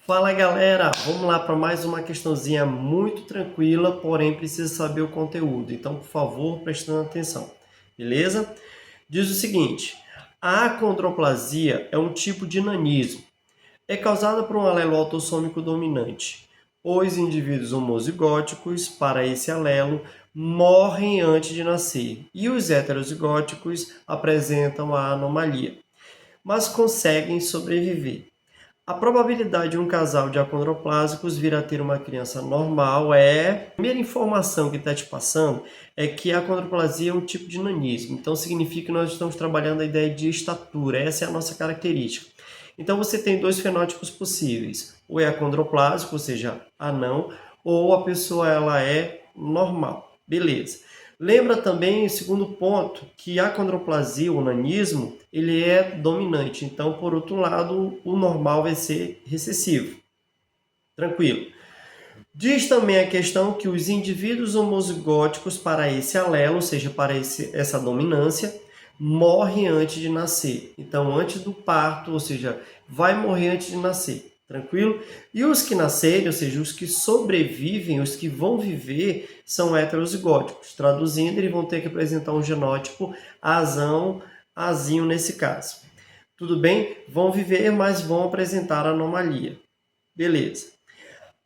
Fala galera, vamos lá para mais uma questãozinha muito tranquila, porém precisa saber o conteúdo, então por favor prestando atenção, beleza? Diz o seguinte, a acondroplasia é um tipo de nanismo, é causada por um alelo autossômico dominante. Os indivíduos homozigóticos para esse alelo morrem antes de nascer e os heterozigóticos apresentam a anomalia, mas conseguem sobreviver. A probabilidade de um casal de acondroplásicos vir a ter uma criança normal é... A primeira informação que está te passando é que a acondroplasia é um tipo de nanismo. Então significa que nós estamos trabalhando a ideia de estatura. Essa é a nossa característica. Então você tem dois fenótipos possíveis. Ou é acondroplásico, ou seja, anão, ou a pessoa ela é normal. Beleza. Lembra também, segundo ponto, que a acondroplasia, o nanismo, ele é dominante. Então, por outro lado, o normal vai ser recessivo. Tranquilo. Diz também a questão que os indivíduos homozigóticos para esse alelo, ou seja, para essa dominância, morrem antes de nascer. Então, antes do parto, ou seja, vai morrer antes de nascer. Tranquilo? E os que nascerem, ou seja, os que sobrevivem, os que vão viver, são heterozigóticos. Traduzindo, eles vão ter que apresentar um genótipo azão, azinho nesse caso. Tudo bem? Vão viver, mas vão apresentar anomalia. Beleza.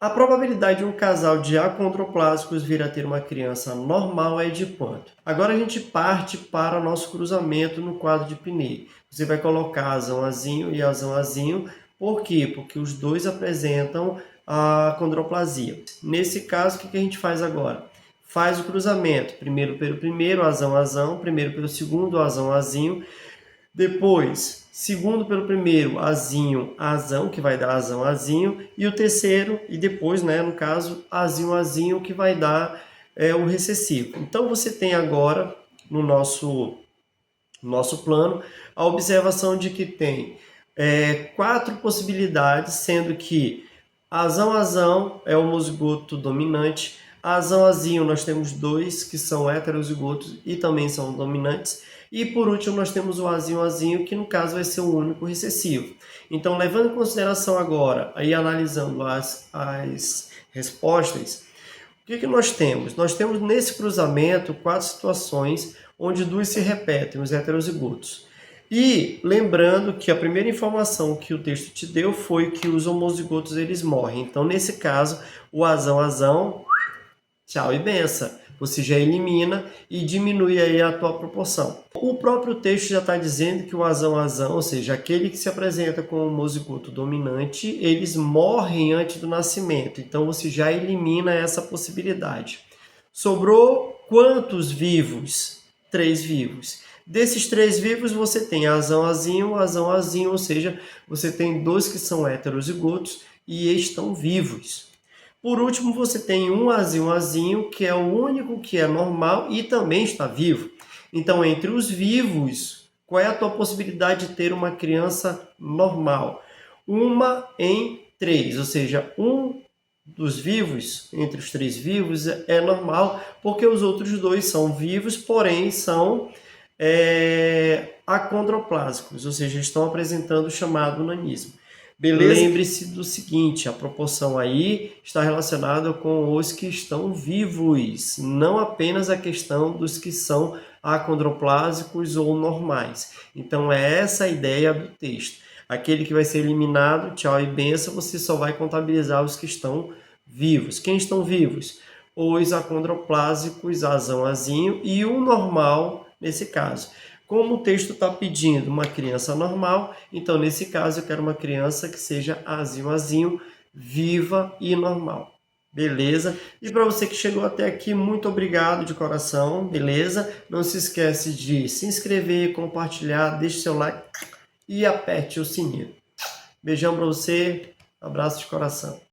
A probabilidade de um casal de acondroplásicos vir a ter uma criança normal é de quanto? Agora a gente parte para o nosso cruzamento no quadro de Piney. Você vai colocar azão azinho e azão azinho. Por quê? Porque os dois apresentam a acondroplasia. Nesse caso, o que a gente faz agora? Faz o cruzamento. Primeiro pelo primeiro, azão azão. Primeiro pelo segundo, azão azinho. Depois, segundo pelo primeiro, azinho, azão, que vai dar azão, azinho. E o terceiro, e depois, né, no caso, azinho, azinho, que vai dar o recessivo. Então, você tem agora, no nosso plano, a observação de que tem 4 possibilidades, sendo que azão, azão é o homozigoto dominante. Azão, azinho, nós temos 2 que são heterozigotos e também são dominantes. E por último, nós temos o azinho, azinho, que no caso vai ser o único recessivo. Então, levando em consideração agora, aí analisando as respostas, o que nós temos? Nós temos nesse cruzamento 4 situações onde 2 se repetem, os heterozigotos. E lembrando que a primeira informação que o texto te deu foi que os homozigotos eles morrem. Então, nesse caso, o azão, azão, tchau e benção. Você já elimina e diminui aí a tua proporção. O próprio texto já está dizendo que o azão, azão, ou seja, aquele que se apresenta com o homozigoto dominante, eles morrem antes do nascimento. Então você já elimina essa possibilidade. Sobrou quantos vivos? 3 vivos. Desses 3 vivos você tem azão, azinho, ou seja, você tem 2 que são heterozigotos e estão vivos. Por último, você tem um azinho, azinho, que é o único que é normal e também está vivo. Então, entre os vivos, qual é a tua possibilidade de ter uma criança normal? 1 em 3, ou seja, um dos vivos, entre os 3 vivos, é normal, porque os outros 2 são vivos, porém são acondroplásicos, ou seja, estão apresentando o chamado nanismo. Beleza? Lembre-se do seguinte, a proporção aí está relacionada com os que estão vivos, não apenas a questão dos que são acondroplásicos ou normais. Então é essa a ideia do texto. Aquele que vai ser eliminado, tchau e benção, você só vai contabilizar os que estão vivos. Quem estão vivos? Os acondroplásicos, azão, azinho, e o normal nesse caso. Como o texto está pedindo uma criança normal, então nesse caso eu quero uma criança que seja azinho, azinho, viva e normal. Beleza? E para você que chegou até aqui, muito obrigado de coração, beleza? Não se esquece de se inscrever, compartilhar, deixe seu like e aperte o sininho. Beijão para você, abraço de coração.